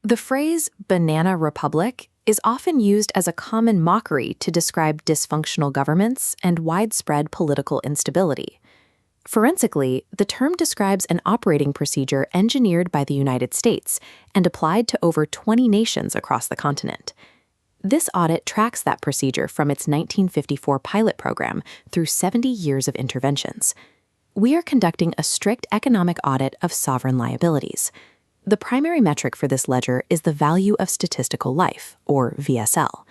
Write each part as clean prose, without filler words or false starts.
The phrase banana republic is often used as a common mockery to describe dysfunctional governments and widespread political instability. Forensically, the term describes an operating procedure engineered by the United States and applied to over 20 nations across the continent. This audit tracks that procedure from its 1954 pilot program through 70 years of interventions. We are conducting a strict economic audit of sovereign liabilities. The primary metric for this ledger is the value of statistical life, or VSL.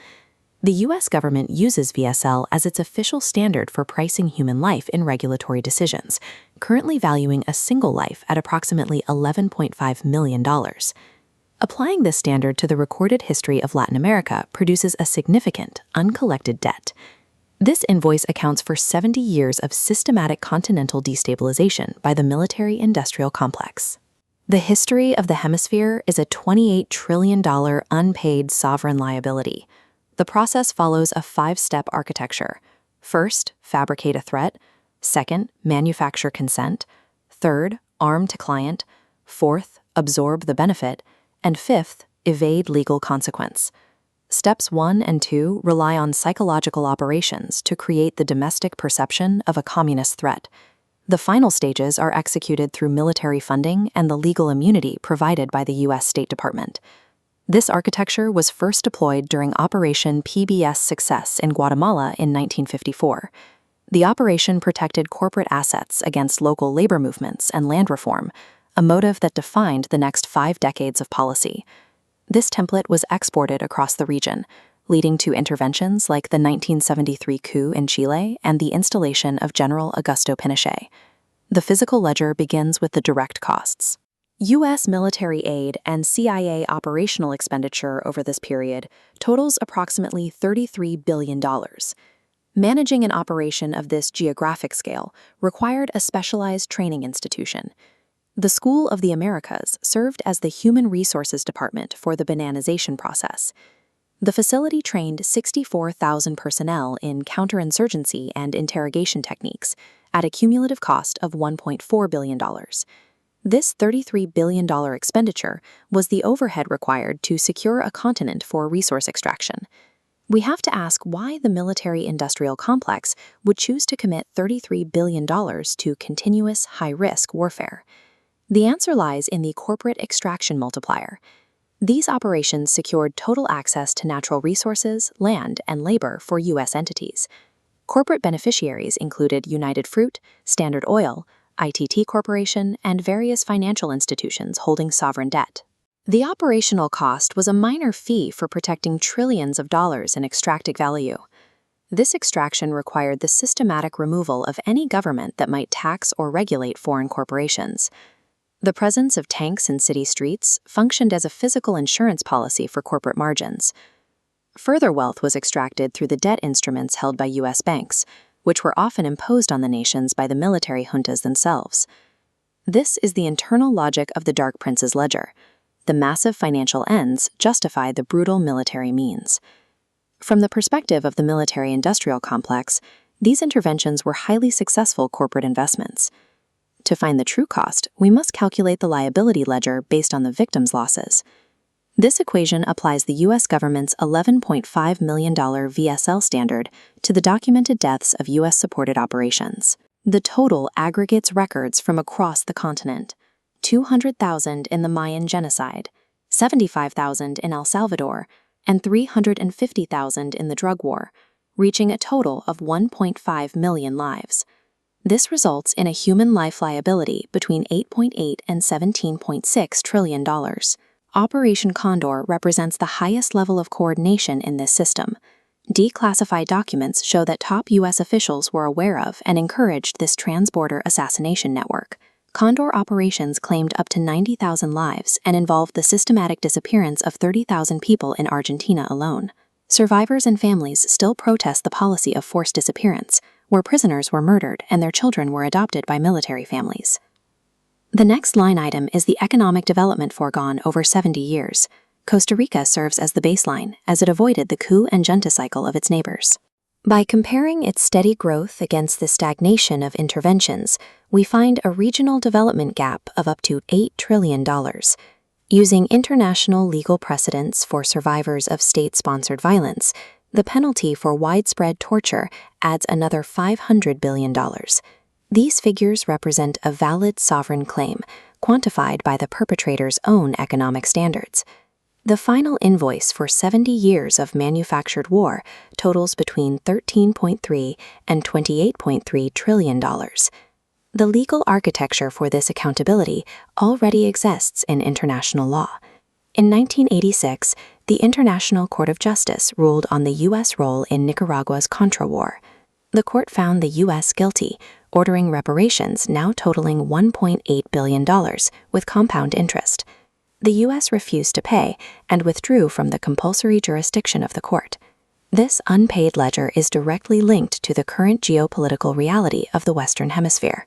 The U.S. government uses VSL as its official standard for pricing human life in regulatory decisions, currently valuing a single life at approximately $11.5 million. Applying this standard to the recorded history of Latin America produces a significant, uncollected debt. This invoice accounts for 70 years of systematic continental destabilization by the military-industrial complex. The history of the hemisphere is a $28 trillion unpaid sovereign liability. The process follows a 5-step architecture. First, fabricate a threat. Second, manufacture consent. Third, arm to client. Fourth, absorb the benefit. And fifth, evade legal consequence. Steps 1 and 2 rely on psychological operations to create the domestic perception of a communist threat. The final stages are executed through military funding and the legal immunity provided by the U.S. State Department. This architecture was first deployed during Operation PBS Success in Guatemala in 1954. The operation protected corporate assets against local labor movements and land reform, a motive that defined the next 5 decades of policy. This template was exported across the region, leading to interventions like the 1973 coup in Chile and the installation of General Augusto Pinochet. The physical ledger begins with the direct costs. U.S. military aid and CIA operational expenditure over this period totals approximately $33 billion. Managing an operation of this geographic scale required a specialized training institution. The School of the Americas served as the human resources department for the Bananization process. The facility trained 64,000 personnel in counterinsurgency and interrogation techniques at a cumulative cost of $1.4 billion. This $33 billion expenditure was the overhead required to secure a continent for resource extraction. We have to ask why the military-industrial complex would choose to commit $33 billion to continuous, high-risk warfare. The answer lies in the corporate extraction multiplier. These operations secured total access to natural resources, land, and labor for U.S. entities. Corporate beneficiaries included United Fruit, Standard Oil, ITT Corporation, and various financial institutions holding sovereign debt. The operational cost was a minor fee for protecting trillions of dollars in extracted value. This extraction required the systematic removal of any government that might tax or regulate foreign corporations. The presence of tanks in city streets functioned as a physical insurance policy for corporate margins. Further wealth was extracted through the debt instruments held by U.S. banks, which were often imposed on the nations by the military juntas themselves. This is the internal logic of the Dark Prince's ledger. The massive financial ends justify the brutal military means. From the perspective of the military-industrial complex, these interventions were highly successful corporate investments. To find the true cost, we must calculate the liability ledger based on the victim's losses. This equation applies the U.S. government's $11.5 million VSL standard to the documented deaths of U.S.-supported operations. The total aggregates records from across the continent: 200,000 in the Mayan genocide, 75,000 in El Salvador, and 350,000 in the drug war, reaching a total of 1.5 million lives. This results in a human life liability between $8.8 and $17.6 trillion. Operation Condor represents the highest level of coordination in this system. Declassified documents show that top U.S. officials were aware of and encouraged this transborder assassination network. Condor operations claimed up to 90,000 lives and involved the systematic disappearance of 30,000 people in Argentina alone. Survivors and families still protest the policy of forced disappearance, where prisoners were murdered and their children were adopted by military families. The next line item is the economic development foregone over 70 years. Costa Rica serves as the baseline, as it avoided the coup and junta cycle of its neighbors. By comparing its steady growth against the stagnation of interventions, we find a regional development gap of up to $8 trillion. Using international legal precedents for survivors of state-sponsored violence, the penalty for widespread torture adds another $500 billion. These figures represent a valid sovereign claim, quantified by the perpetrator's own economic standards. The final invoice for 70 years of manufactured war totals between $13.3 and $28.3 trillion. The legal architecture for this accountability already exists in international law. In 1986, the International Court of Justice ruled on the U.S. role in Nicaragua's Contra War. The court found the U.S. guilty, ordering reparations now totaling $1.8 billion, with compound interest. The U.S. refused to pay and withdrew from the compulsory jurisdiction of the court. This unpaid ledger is directly linked to the current geopolitical reality of the Western Hemisphere.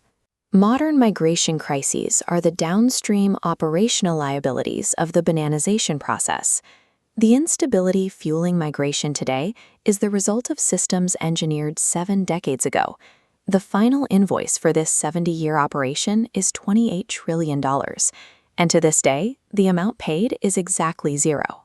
Modern migration crises are the downstream operational liabilities of the Bananization process. The instability fueling migration today is the result of systems engineered 7 decades ago. The final invoice for this 70-year operation is $28 trillion, and to this day, the amount paid is exactly zero.